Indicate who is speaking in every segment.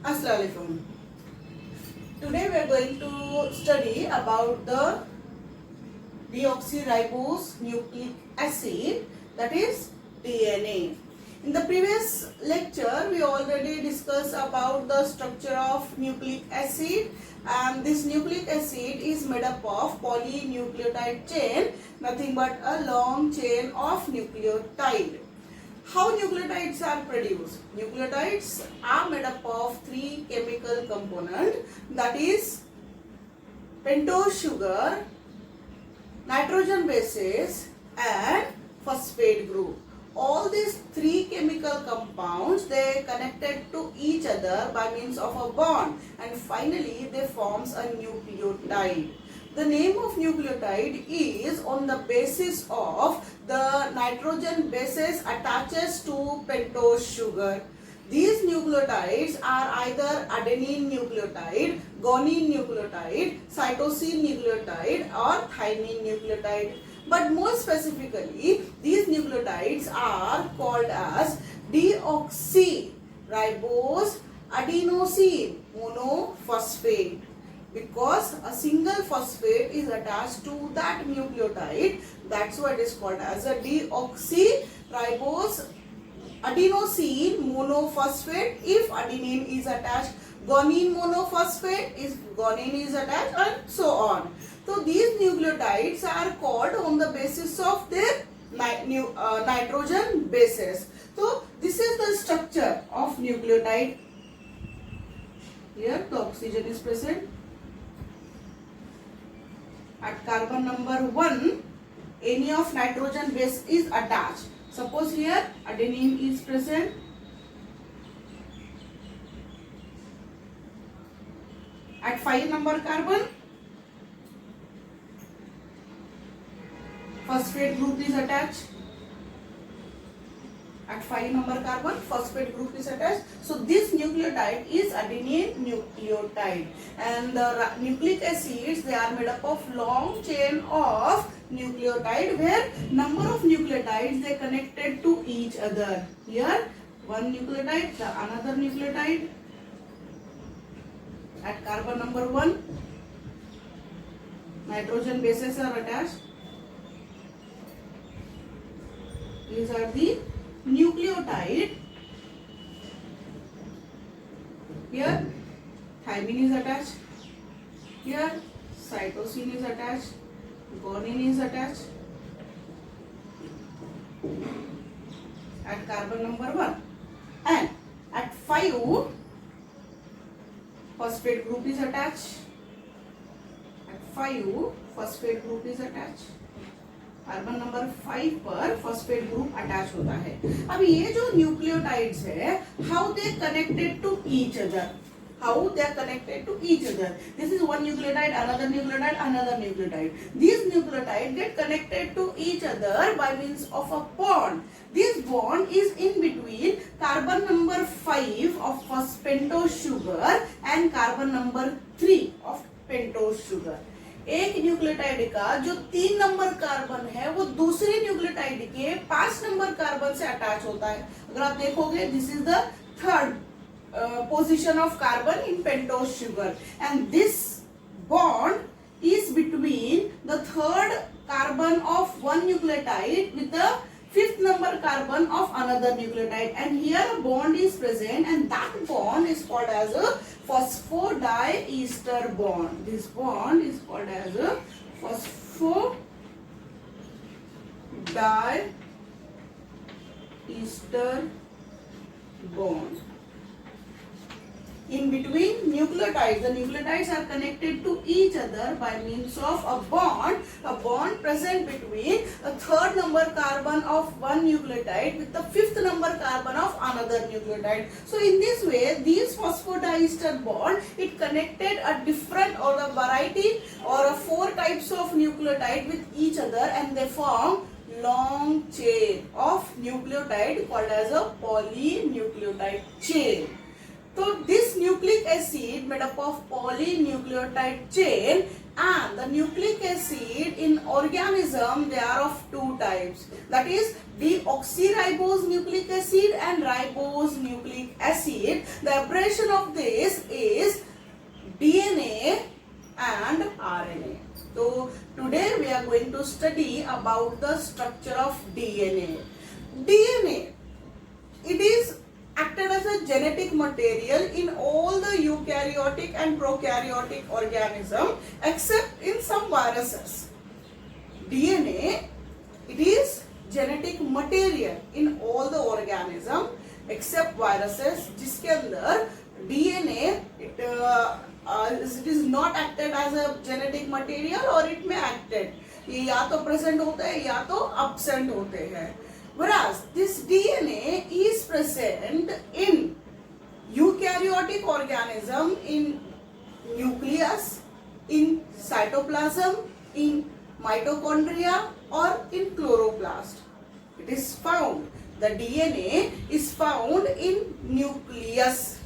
Speaker 1: Assalamualaikum. Today we are going to study about the deoxyribose nucleic acid, that is DNA. In the previous lecture we already discussed about the structure of nucleic acid, and this nucleic acid is made up of polynucleotide chain, nothing but a long chain of nucleotide. How nucleotides are produced? Nucleotides are made up of three chemical components, that is pentose sugar, nitrogen bases and phosphate group. All these three chemical compounds, they connected to each other by means of a bond, and finally they forms a nucleotide. The name of nucleotide is on the basis of the nitrogen bases attaches to pentose sugar. These nucleotides are either adenine nucleotide, guanine nucleotide, cytosine nucleotide or thymine nucleotide. But more specifically, these nucleotides are called as deoxyribose adenosine monophosphate, because a single phosphate is attached to that nucleotide. That's why it is called as a deoxyribose adenosine monophosphate if adenine is attached, guanine monophosphate if guanine is attached, and so on. So these nucleotides are called on the basis of their nitrogen bases. So this is the structure of nucleotide. Here the oxygen is present. At carbon number 1, any of nitrogen base is attached. Suppose here adenine is present. At 5 number carbon, phosphate group is attached. At 5 number carbon, phosphate group is attached. So this nucleotide is adenine nucleotide, and the nucleic acids, they are made up of long chain of nucleotide where number of nucleotides they connected to each other. Here one nucleotide, the another nucleotide. At carbon number 1, nitrogen bases are attached. These are the nucleotide. Here thymine is attached. Here cytosine is attached. Guanine is attached. At carbon number 1, and at 5, phosphate group is attached. At 5, phosphate group is attached. Carbon number 5 पर phosphate group attach होता है. अब ये जो nucleotides है, how they connected to each other, how they are connected to each other. This is one nucleotide, another nucleotide, another nucleotide. These nucleotides get connected to each other by means of a bond. This bond is in between carbon number 5 of pentose sugar and carbon number 3 of pentose sugar. एक nucleotide का जो 3 number carbon है वो दूसरे nucleotide के 5 number carbon से attach होता है. अगर आप देखोगे, this is the third position of carbon in pentose sugar, and this bond is between the third carbon of one nucleotide with the 5th number carbon of another nucleotide, and here a bond is present, and that bond is called as a phosphodiester bond. This bond is called as a phosphodiester bond. In between nucleotides, the nucleotides are connected to each other by means of a bond present between the 3rd number carbon of one nucleotide with the 5th number carbon of another nucleotide. So in this way, these phosphodiester bond, it connected a different or a variety or a 4 types of nucleotide with each other, and they form long chain of nucleotide called as a polynucleotide chain. So this nucleic acid made up of polynucleotide chain And the nucleic acid in organism, they are of two types. That is deoxyribose nucleic acid and ribose nucleic acid. The abbreviation of this is DNA and RNA. So today we are going to study about the structure of DNA. DNA, it is acted as a genetic material in all the eukaryotic and prokaryotic organism except in some viruses. DNA, it is genetic material in all the organism except viruses, जिसके अंदर DNA it is not acted as a genetic material or it may acted. ये या तो present होते हैं या तो absent होते हैं. Whereas this DNA is present in eukaryotic organism, in nucleus, in cytoplasm, in mitochondria or in chloroplast. It is found. The DNA is found in nucleus.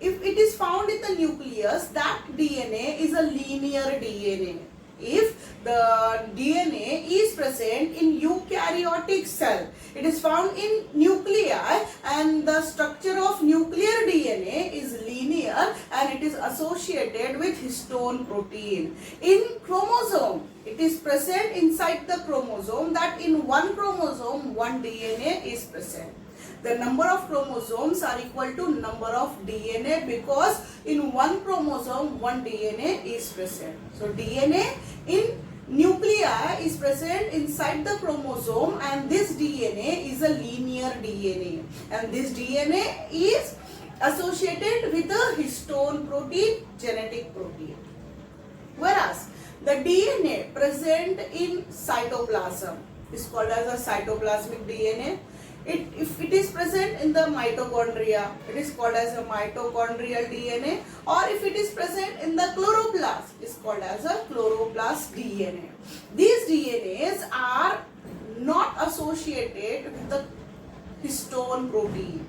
Speaker 1: If it is found in the nucleus, that DNA is a linear DNA. If the DNA is present in eukaryotic cell, it is found in nuclei, and the structure of nuclear DNA is linear and it is associated with histone protein. In chromosome, it is present inside the chromosome, that in one chromosome one DNA is present. The number of chromosomes are equal to number of DNA because in one chromosome one DNA is present. So DNA in nuclei is present inside the chromosome, and this DNA is a linear DNA, and this DNA is associated with the histone protein, genetic protein. Whereas the DNA present in cytoplasm is called as a cytoplasmic DNA. If it is present in the mitochondria, it is called as a mitochondrial DNA, or if it is present in the chloroplast, it is called as a chloroplast DNA. These DNAs are not associated with the histone protein.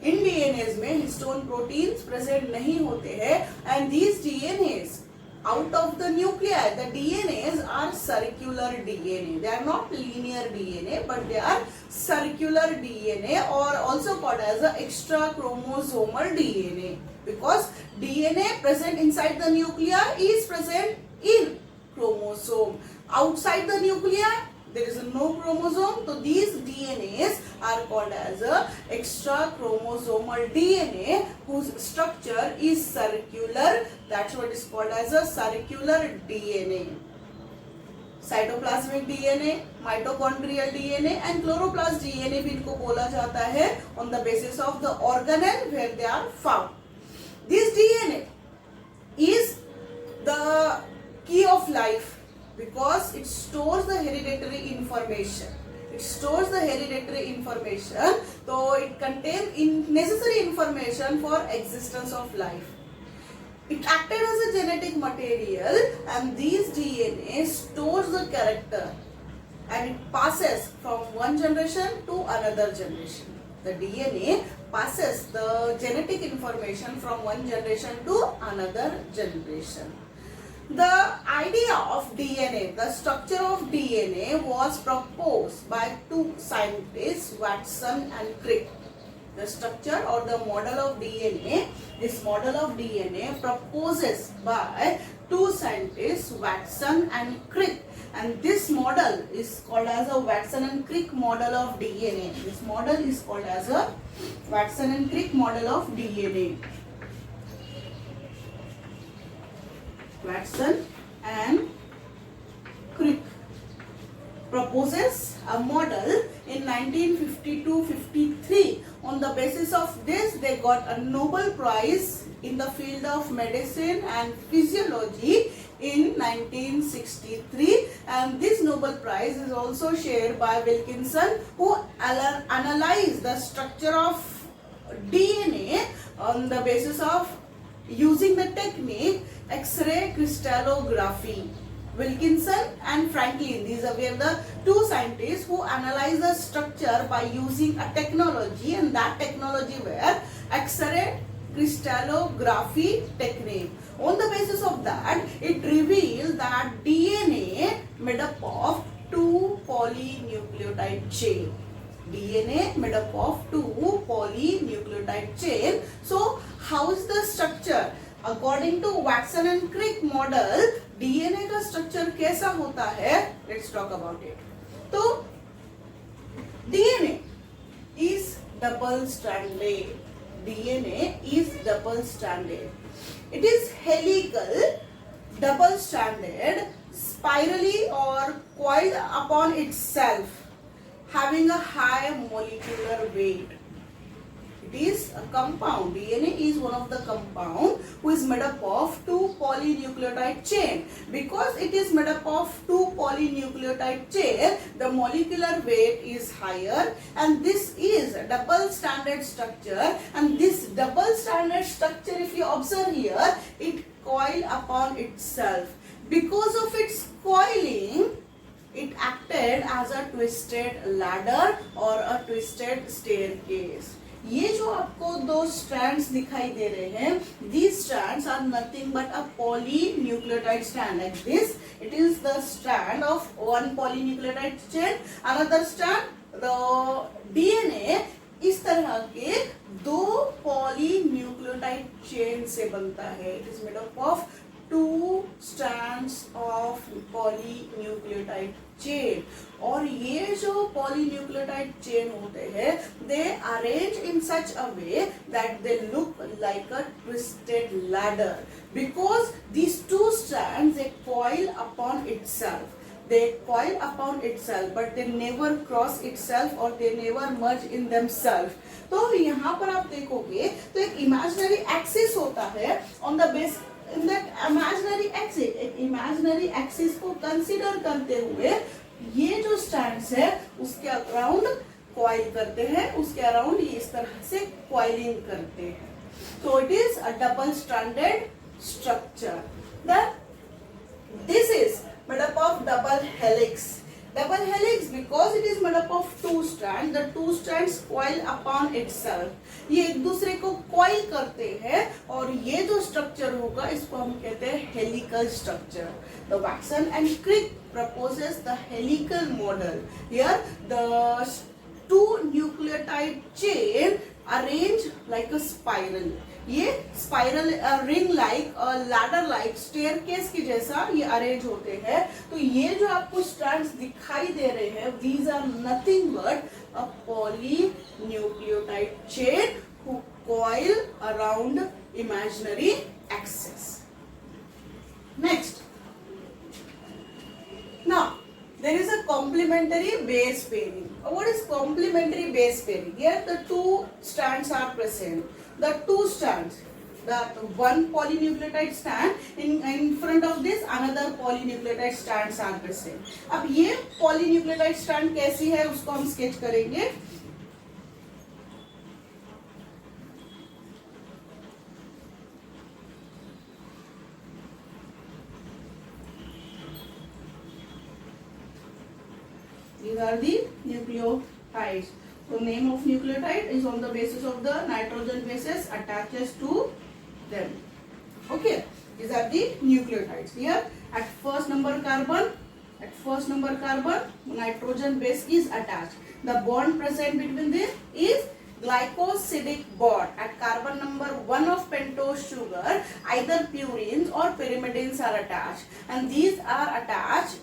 Speaker 1: In DNAs में histone proteins present नहीं होते हैं, and these DNAs out of the nuclei, the DNAs are circular DNA. They are not linear DNA, but they are circular DNA, or also called as a extra chromosomal DNA, because DNA present inside the nuclei is present in chromosome. Outside the nuclei, there is no chromosome, so these DNAs are called as a extra chromosomal DNA whose structure is circular. That's what is called as a circular DNA. Cytoplasmic DNA, mitochondrial DNA and chloroplast DNA भी इनको बोला जाता है on the basis of the organelle where they are found. This DNA is the key of life, because it stores the hereditary information. It stores the hereditary information, so it contains necessary information for existence of life. It acted as a genetic material, and these DNA stores the character and it passes from one generation to another generation. The DNA passes the genetic information from one generation to another generation. The idea of DNA, the structure of DNA was proposed by two scientists, Watson and Crick. The structure or the model of DNA, this model of DNA proposes by two scientists, Watson and Crick. And this model is called as a Watson and Crick model of DNA. This model is called as a Watson and Crick model of DNA. Watson and Crick proposes a model in 1952-53. On the basis of this, they got a Nobel Prize in the field of medicine and physiology in 1963, and this Nobel Prize is also shared by Wilkinson, who analyzed the structure of DNA on the basis of using the technique X-ray crystallography. Wilkinson and Franklin, these were the two scientists who analyzed the structure by using a technology, and that technology were X-ray crystallography technique. On the basis of that, it revealed that DNA made up of two polynucleotide chain. DNA made up of two polynucleotide chain. So, how is the structure? According to Watson and Crick model, DNA का structure कैसा होता है? Let's talk about it. तो DNA is double stranded. DNA is double stranded. It is helical, double stranded, spirally or coiled upon itself, having a high molecular weight. It is a compound. DNA is one of the compound who is made up of two polynucleotide chain. Because it is made up of two polynucleotide chain, the molecular weight is higher, and this is a double stranded structure. And this double stranded structure, if you observe here, it coil upon itself. Because of its coiling, it acted as a twisted ladder or a twisted staircase. ये जो आपको दो strands दिखाई दे रहे हैं, these strands are nothing but a polynucleotide strand. Like this, it is the strand of one polynucleotide chain. Another strand, the DNA इस तरह के दो polynucleotide chain से बनता है. It is made up of two strands of polynucleotide chain. और ये जो polynucleotide chain होते हैं, they arrange in such a way that they look like a twisted ladder. Because these two strands, they coil upon itself. They coil upon itself, but they never cross itself or they never merge in themselves. तो यहाँ पर आप देखोगे तो एक imaginary axis होता है on the base. In that imaginary axis को consider करते हुए ये जो strands है उसके अराउंड coil करते हैं, उसके अराउंड ये इस तरह से coiling करते हैं. So it is a double stranded structure. This is made up of double helix. Double helix because it is made up of two strands. The two strands coil upon itself. ये एक दूसरे को coil करते हैं और ये जो structure होगा इसको हम कहते हैं helical structure. The Watson and Crick proposes the helical model. Here the two nucleotide chain arranged like a spiral. ये spiral ring like ladder like staircase की जैसा ये अरेंज होते हैं. तो ये जो आपको स्ट्रैंड्स दिखाई दे रहे हैं, these are nothing but a polynucleotide chain who coil around imaginary axis. Next, now there is a complementary base pairing. What is complementary base pairing? Here the two strands are present. The two strands, the one polynucleotide strand in front of this another polynucleotide strands are present. अब ये polynucleotide strand कैसी है उसको हम sketch करेंगे. These are the nucleotides. So name of nucleotide is on the basis of the nitrogen bases attaches to them. Okay, these are the nucleotides. Here at first number carbon, nitrogen base is attached. The bond present between this is glycosidic bond. At carbon number 1 of pentose sugar, either purines or pyrimidines are attached, and these are attached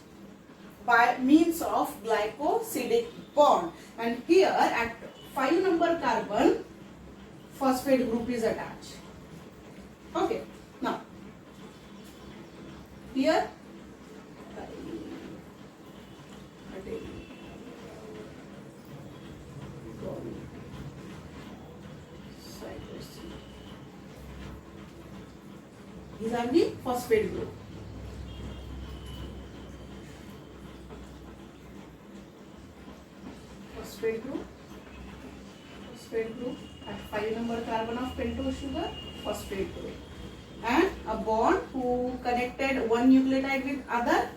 Speaker 1: by means of glycosidic bond. And here at 5 number carbon, phosphate group is attached. Okay, now here these are the phosphate group. Phosphate group at 5 number carbon of pentose sugar, phosphate group. And a bond who connected one nucleotide with other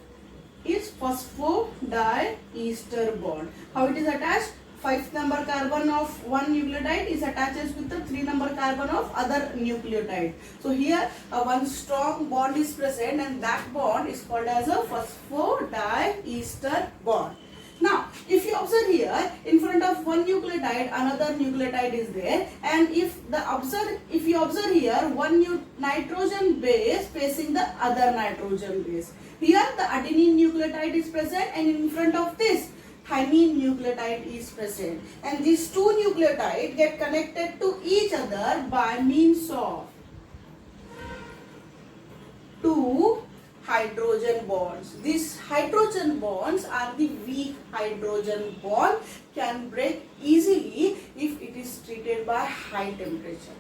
Speaker 1: is phosphodiester bond. How it is attached? 5th number carbon of one nucleotide is attaches with the 3 number carbon of other nucleotide. So here one strong bond is present, and that bond is called as a phosphodiester bond. Now, if you observe here, in front of one nucleotide, another nucleotide is there, and if you observe here, one nitrogen base facing the other nitrogen base. Here, the adenine nucleotide is present, and in front of this, thymine nucleotide is present. And these two nucleotides get connected to each other by means of two hydrogen bonds. These hydrogen bonds are the weak hydrogen bond, can break easily if it is treated by high temperature.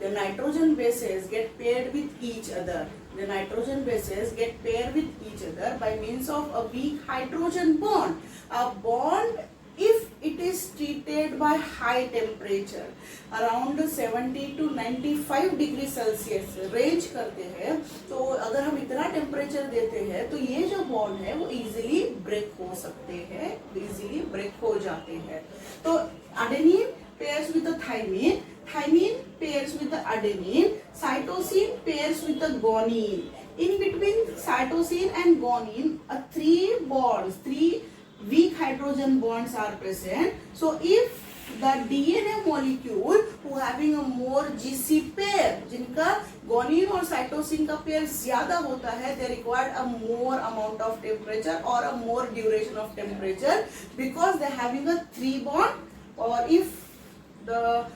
Speaker 1: The nitrogen bases get paired with each other. The nitrogen bases get paired with each other by means of a weak hydrogen bond. A bond, if it is treated by high temperature, around 70 to 95 degree Celsius range करते हैं, तो अगर हम इतना temperature देते हैं तो ये जो बॉन्ड है वो इजीली ब्रेक हो सकते हैं, इजीली ब्रेक हो जाते हैं. तो adenine pairs with the thymine, thymine pairs with the adenine, cytosine pairs with the guanine. In between cytosine and guanine, three weak hydrogen bonds are present. So if the DNA molecule who having a more GC pair, जिनका guanine और cytosine का pair ज्यादा होता है, they require a more amount of temperature or a more duration of temperature because they having a 3 bond. Or if the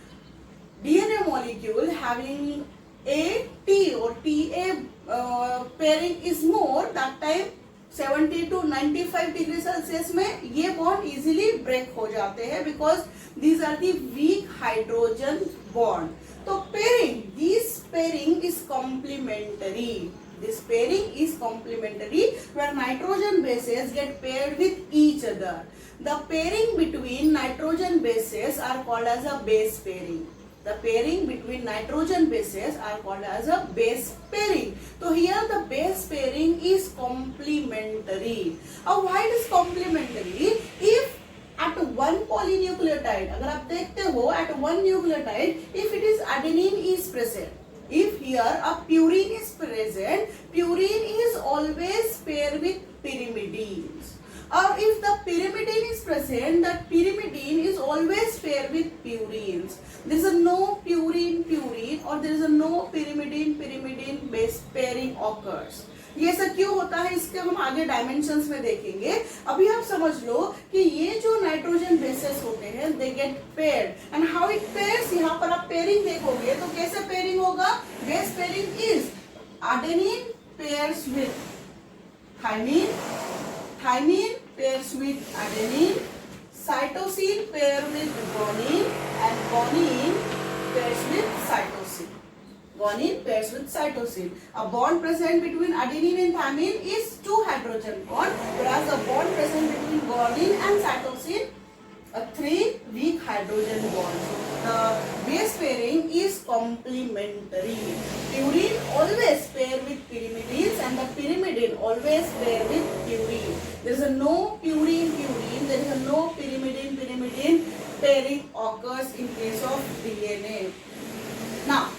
Speaker 1: DNA molecule having AT or TA pairing is more, that time 70 to 95 degree Celsius में ये bond easily break हो जाते हैं because these are the weak hydrogen bond. तो pairing, this pairing is complementary. This pairing is complementary where nitrogen bases get paired with each other. The pairing between nitrogen bases are called as a base pairing. The pairing between nitrogen bases are called as a base pairing. So here the base pairing is complementary. Why it is complementary? If at one polynucleotide, अगर आप देखते हो at one nucleotide, if it is adenine is present, if here a purine is present, purine is always paired with pyrimidines. Or if the pyrimidine is present, that pyrimidine is always paired with purines. There is a no purine or there is a no pyrimidine base pairing occurs. ये ऐसा क्यों होता है, इसके हम आगे dimensions में देखेंगे. अभी आप समझ लो कि ये जो नाइट्रोजन बेसेस होते हैं they get paired and how it pairs. यहाँ पर आप पेयरिंग देखोगे तो कैसे पेयरिंग होगा. Base pairing is adenine pairs with thymine, thymine pairs with adenine, cytosine pair with guanine, and guanine pairs with cytosine. Guanine pairs with cytosine. A bond present between adenine and thymine is 2 hydrogen bond, whereas a bond present between guanine and cytosine a 3 weak hydrogen bonds. The base pairing is complementary. Purine always pair with pyrimidines and the pyrimidine always pair with purine. There is a no purine, there is a no pyrimidine pairing occurs in case of DNA. Now,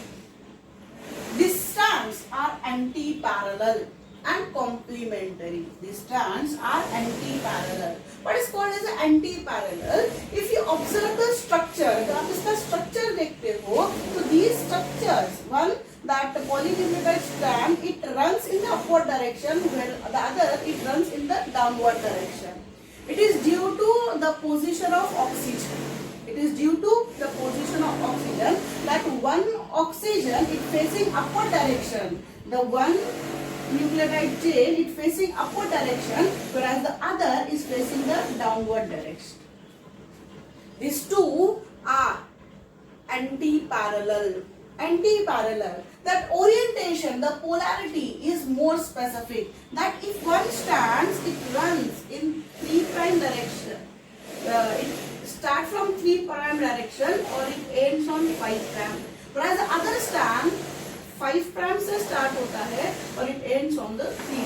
Speaker 1: these strands are anti-parallel and complementary. These strands are anti-parallel. What is called as an anti-parallel? If you observe the structure, अगर आप इसका structure देखते हो, तो these structures, one that polynucleotide strand, it runs in the upward direction, where the other it runs in the downward direction. It is due to the position of oxygen. It is due to the position of oxygen that one oxygen is facing upward direction. The one nucleotide chain is facing upward direction, whereas the other is facing the downward direction. These two are anti-parallel. Anti-parallel. That orientation, the polarity is more specific. That if one stands, it runs in 3' direction. It starts from 3' direction or it ends on 5'. Whereas the other stand 5' से start होता है और it ends on the 3'.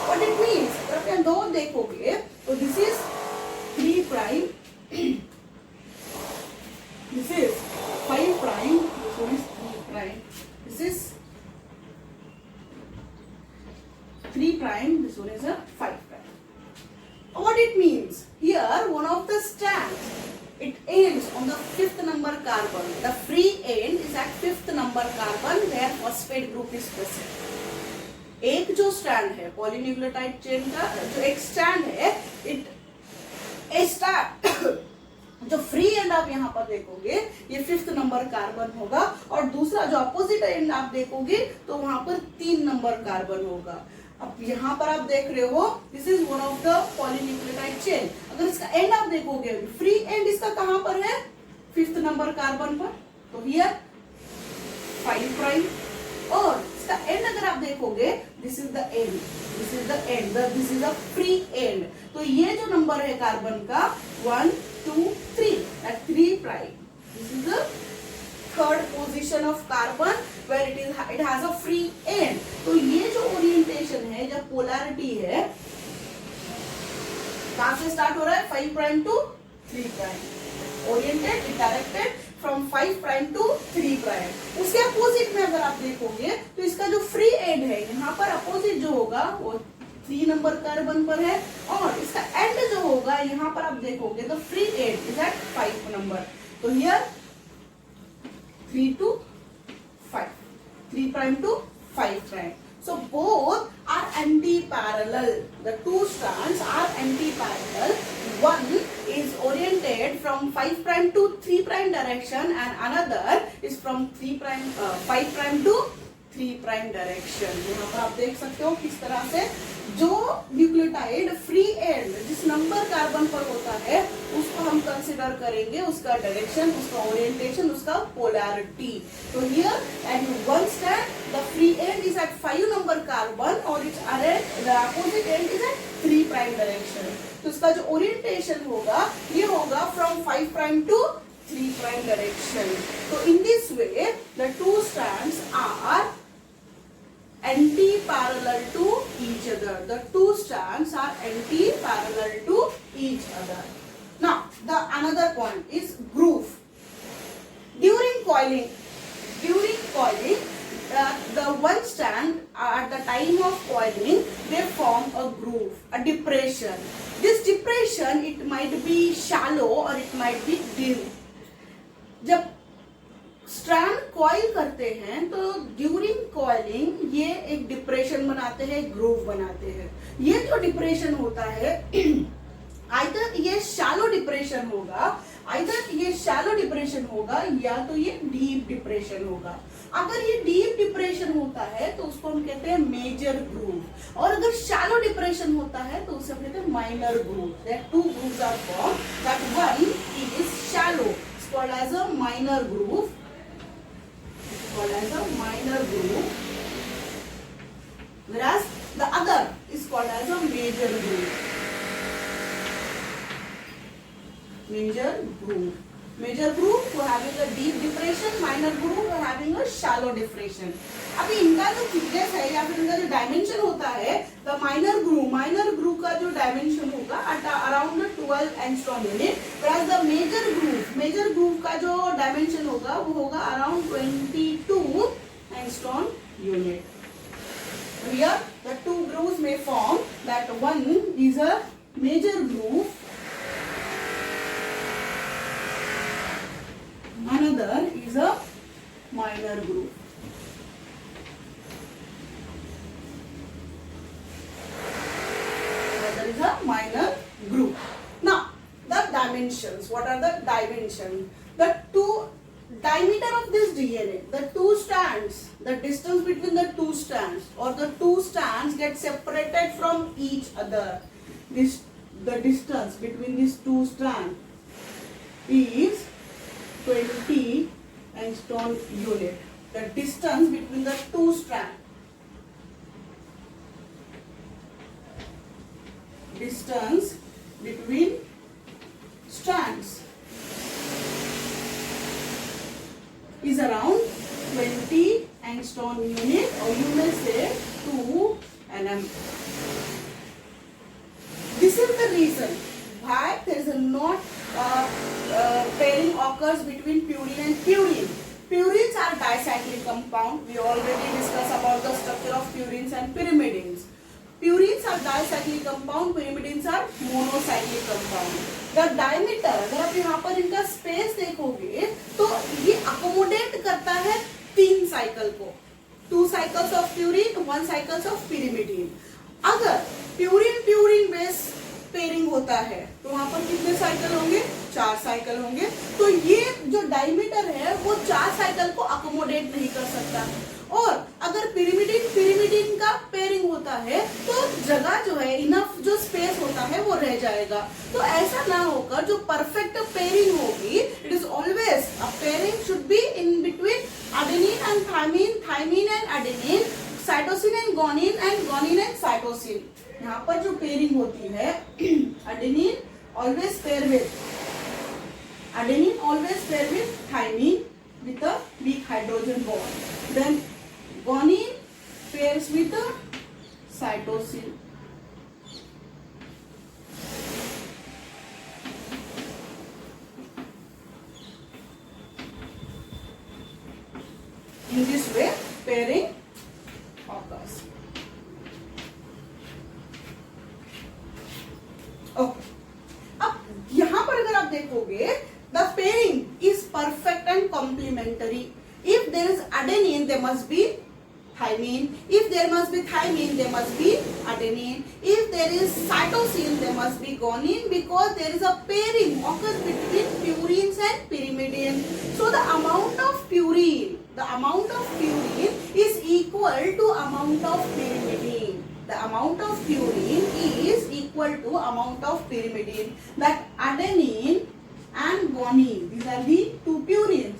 Speaker 1: What it means? अगर आप दो देखोगे तो this is 3' prime, this one is a 5 prime. What it means? Here one of the strands, it ends on the 5th number carbon. The free end is at 5th number carbon where phosphate group is present. एक जो strand है polynucleotide chain का, जो एक strand है, जो free and आप यहाँ पर देखोगे ये 5th नंबर कार्बन होगा, और दूसरा जो अपोजिट एंड आप देखोगे तो वहां पर 3 नंबर कार्बन होगा. अब यहाँ पर आप देख रहे हो this is one of the polynucleotide chain. अगर इसका एंड आप देखोगे, फ्री एंड इसका कहां पर है? 5th नंबर कार्बन पर. तो हियर 5 प्राइम, और इसका एंड अगर आप देखोगे this is the end, this is the end, this is the free and. तो ये जो नंबर है कार्बन का 1 2 3, at 3 prime. This is the third position of carbon where it has a free end. तो ये जो ओरिएंटेशन है, जब पोलैरिटी है, कहां से स्टार्ट हो रहा है? 5 prime to 3 prime. Oriented, directed from 5 prime to 3 prime. उसके अपोजिट में अगर आप देखोगे तो इसका जो फ्री एंड है यहाँ पर अपोजिट जो होगा वो 3 नंबर कार्बन पर है, और इसका एंड जो होगा यहाँ पर आप देखोगे तो free end is at 5 number. तो here 3 to 5, 3 prime to 5 prime. So both are anti-parallel. The two strands are anti-parallel. One is oriented from 5 prime to 3 prime direction, and another is from 5 prime to 3 prime direction. यहाँ पर आप देख सकते हो किस तरह से जो न्यूक्लियोटाइड फ्री एंड जिस नंबर कार्बन पर होता है उसको हम कंसिडर करेंगे, उसका डायरेक्शन, उसका ओरिएंटेशन, उसका पोलैरिटी. तो here at one stand the free end is at 5 number carbon और it's the opposite end is at 3 prime direction. तो इसका जो ओरिएंटेशन होगा ये होगा from 5 prime to 3 prime direction. So in this way the two strands are anti-parallel to each other. The two strands are anti-parallel to each other. Now the another point is groove. During coiling, the one strand at the time of coiling they form a groove, a depression. This depression it might be shallow or it might be deep. जब strand coil करते हैं तो during coiling ये एक depression बनाते हैं, groove बनाते हैं. ये जो डिप्रेशन होता है आइदर ये शैलो डिप्रेशन होगा, या तो ये डीप डिप्रेशन होगा. अगर ये डीप डिप्रेशन होता है तो उसको हम कहते हैं मेजर ग्रूव, और अगर शैलो डिप्रेशन होता है तो उसे हम कहते हैं minor groove. That two grooves are formed. That one is shallow, called as a minor groove, whereas the other is called as a major groove. Major groove for having a deep depression, minor groove for having a shallow depression. अभी इनका जो thickness है या फिर इनका जो dimension होता है, द माइनर ग्रूव का जो डायमेंशन होगा around 12 angstrom unit, whereas the major groove का जो डायमेंशन होगा वो होगा around 22 angstrom unit. Here the two grooves may form. That one is a major groove, another is a minor groove. Another is a minor groove. Now the dimensions. What are the dimensions? The two diameter of this DNA, the two strands, the distance between the two strands or the two strands get separated from each other. The distance between these two strands is 20 angstrom unit. The distance between the two strands. Distance between strands is around 20 angstrom unit, or you may say 2 nm. This is the reason why there is not pairing occurs between purine and purine. Purines are dicyclic compound. We already discussed about the structure of purines and pyrimidines. Purines are dicyclic compound, pyrimidines are monocyclic compound. The diameter, अगर आप यहाँ पर इनका space देखोगे तो ये accommodate करता है 3 साइकिल को, 2 cycles of purine, 1 cycles of pyrimidine. अगर प्यूरिन प्यूरिन बेस पेयरिंग होता है तो वहां पर कितने साइकिल होंगे? 4 साइकिल होंगे. तो ये जो डायमीटर है वो 4 साइकिल को अकोमोडेट नहीं कर सकता. और अगर पिरिमिडिन पिरिमिडिन का पेयरिंग होता है तो जगह जो है, इनफ जो स्पेस होता है वो रह जाएगा. तो ऐसा ना होकर जो परफेक्ट पेयरिंग होगी, it is always a pairing should be in between adenine and thymine, thymine and adenine, cytosine and गोनिन and गोनिन and cytosine. यहाँ पर जो पेयरिंग होती है, adenine always pair with thymine with a weak hydrogen bond. Then guanine pairs with a cytosine. In this way pairing occurs. Okay. अब यहाँ पर अगर आप देखोगे, the pairing is perfect and complementary. If there is adenine, there must be thymine. If there must be thymine, there must be adenine. If there is cytosine, there must be guanine, because there is a pairing occurs between purines and pyrimidine. So the amount of purine is equal to amount of pyrimidine. The amount of purine is equal to amount of pyrimidine. That adenine and guanine, these are the 2 purines.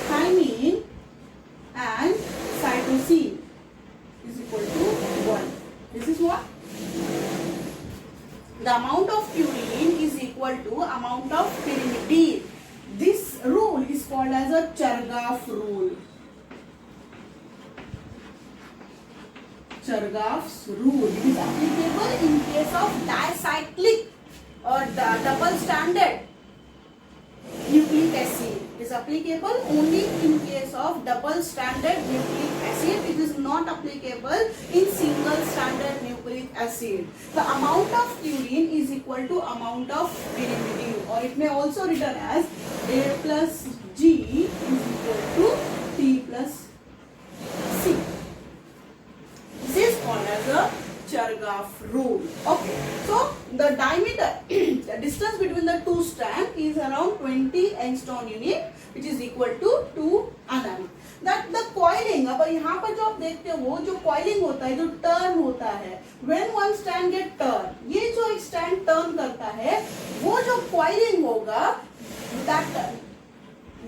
Speaker 1: Thymine and cytosine is equal to 1. This is what? The amount of purine is equal to amount of pyrimidine. This rule is called as a Chargaff rule. Chargaff's rule is applicable in case of dicyclic or double stranded nucleic acid. It is applicable only in case of double stranded nucleic acid. It is not applicable in single stranded nucleic acid. The amount of purine is equal to amount of pyrimidine, or it may also written as A plus G is equal to T plus C. This is called as a Chargaff rule. Okay, so the diameter, the distance between the 2 strands is around 20 angstrom unit, which is equal to 2 nm. That the coiling, अब यहाँ पर जो आप देखते हो, जो coiling होता है, जो turn होता है, when one strand get turn, ये जो एक strand turn करता है, वो जो coiling होगा, that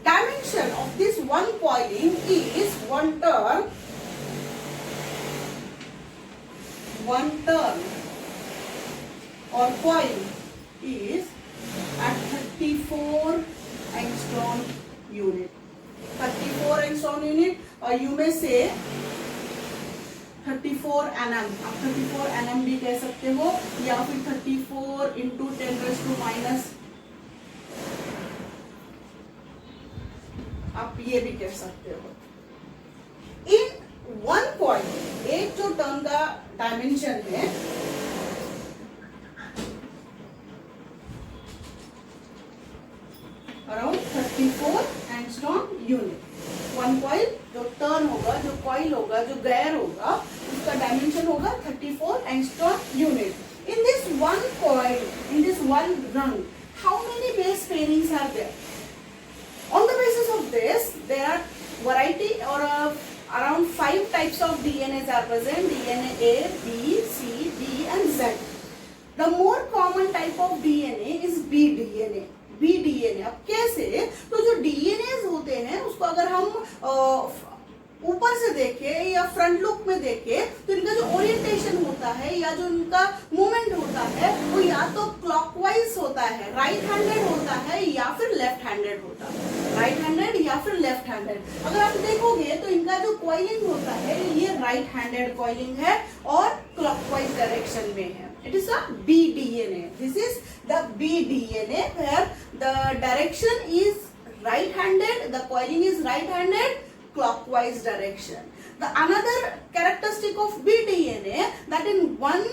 Speaker 1: dimension of this one coiling is one turn or coil is at 34 angstrom unit. 34 angstrom unit, or you may say 34 nm. आप 34 nm भी कह सकते हो, या फिर 34 into 10 raised to minus, आप ये भी कह सकते हो. इन वन कॉइल, एक जो टर्न का डायमेंशन है, around 34 angstrom unit. One coil जो टर्न होगा, जो कॉइल होगा, जो गैर होगा, उसका डायमेंशन होगा 34 angstrom unit. In this one coil, in this one ring, how many base pairings are there? On the basis of this, there are variety or around 5 types of DNAs are present. DNA A, B, C, D and Z. The more common type of DNA is B DNA. B DNA. अब कैसे? तो जो DNAs होते हैं उसको अगर हम ऊपर से देखें या फ्रंट लुक में देखें तो इनका जो ओरिएंटेशन होता है या जो इनका मूवमेंट होता है वो या तो क्लॉकवाइज होता है, राइट हैंडेड होता है, या फिर लेफ्ट हैंडेड होता है. राइट हैंडेड या फिर लेफ्ट हैंडेड. अगर आप देखोगे तो इनका जो कॉइलिंग होता है ये राइट हैंडेड कॉइलिंग है और क्लॉकवाइज डायरेक्शन में है. It is a B DNA. This is the B DNA where the direction is right handed, the coiling is right handed, clockwise direction. The another characteristic of bDNA that in one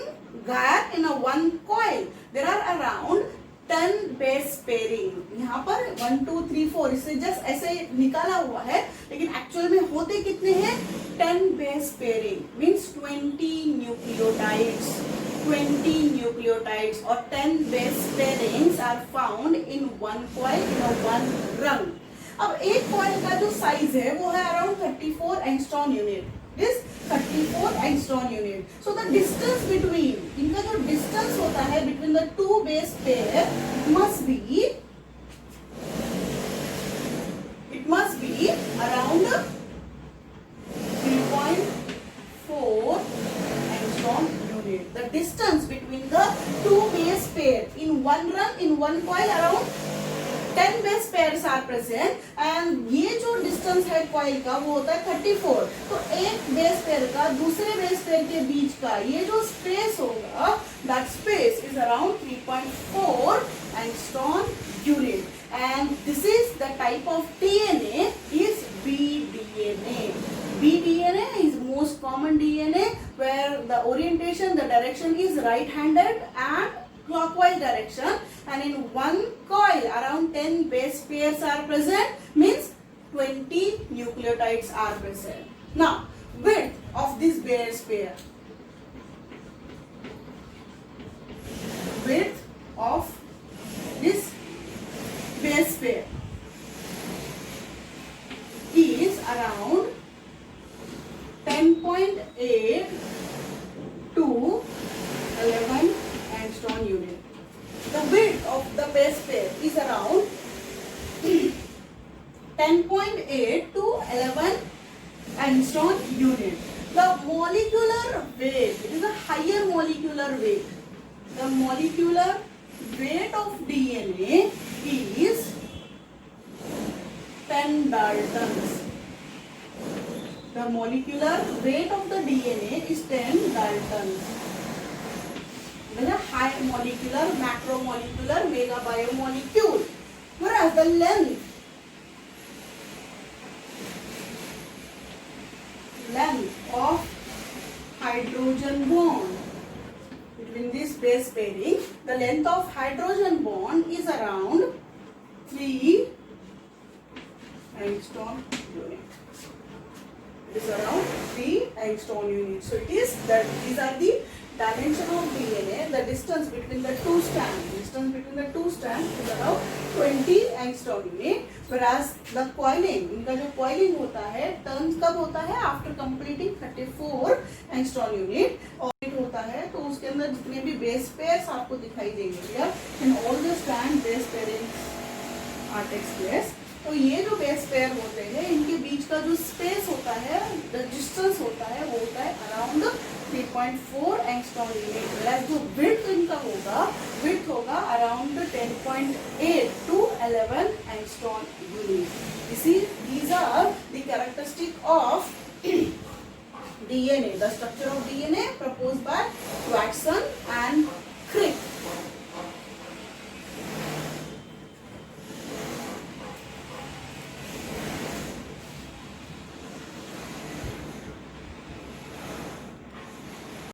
Speaker 1: gap in a one coil there are around 10 base pairing. यहाँ पर 1 2 3 4 इसे just ऐसे निकाला हुआ है, लेकिन actual में होते कितने हैं? 10 base pairing means 20 nucleotides. 20 nucleotides और 10 base pairings are found in one coil in a one rung. अब एक कॉइल का जो साइज है वो है around 34 angstrom unit. This 34 angstrom unit. So the distance between, इनका जो डिस्टेंस होता है between the two base pair it must be around 3.4 angstrom unit. The distance between the two base pair in one run in one coil around 10 base pairs are present and ये जो distance है coil का वो होता है 34. तो एक base pair का दूसरे बेस पेयर के बीच का ये जो स्पेस होगा that space is around 3.4 angstrom unit. And this is the type of DNA is bDNA. bDNA is most common DNA where the orientation, the direction is right-handed and clockwise direction, and in one coil around 10 base pairs are present means 20 nucleotides are present. Now width of this base pair, width of this base pair is around 10.8 to 11 angstrom unit. The width of the base pair is around 10.8 to 11 angstrom unit. The molecular weight, it is a higher molecular weight. The molecular weight of DNA is 10 daltons. The molecular weight of the DNA is 10 daltons. High molecular, macromolecular, megabiomolecule. Whereas the length of hydrogen bond between this base pairing, the length of hydrogen bond is around 3 angstrom unit. It is around 3 angstrom unit. So it is that these are the dimension of DNA. The distance between the two strands is around 20 angstrom unit. Whereas the coiling, इनका जो coiling होता है turns कब होता है? After completing 34 angstrom unit. और होता है तो उसके अंदर जितने भी base pairs आपको दिखाई देंगे in all the strand base pairing are takes place. तो ये जो बेस पेयर होते हैं इनके बीच का जो स्पेस होता है, द डिस्टेंस होता है वो होता है अराउंड 3.4 एंगस्ट्रॉम यूनिट. whereas जो विड्थ इनका होगा around 10.8 to 11 angstrom unit. These are the characteristic of DNA, the structure of DNA proposed by Watson and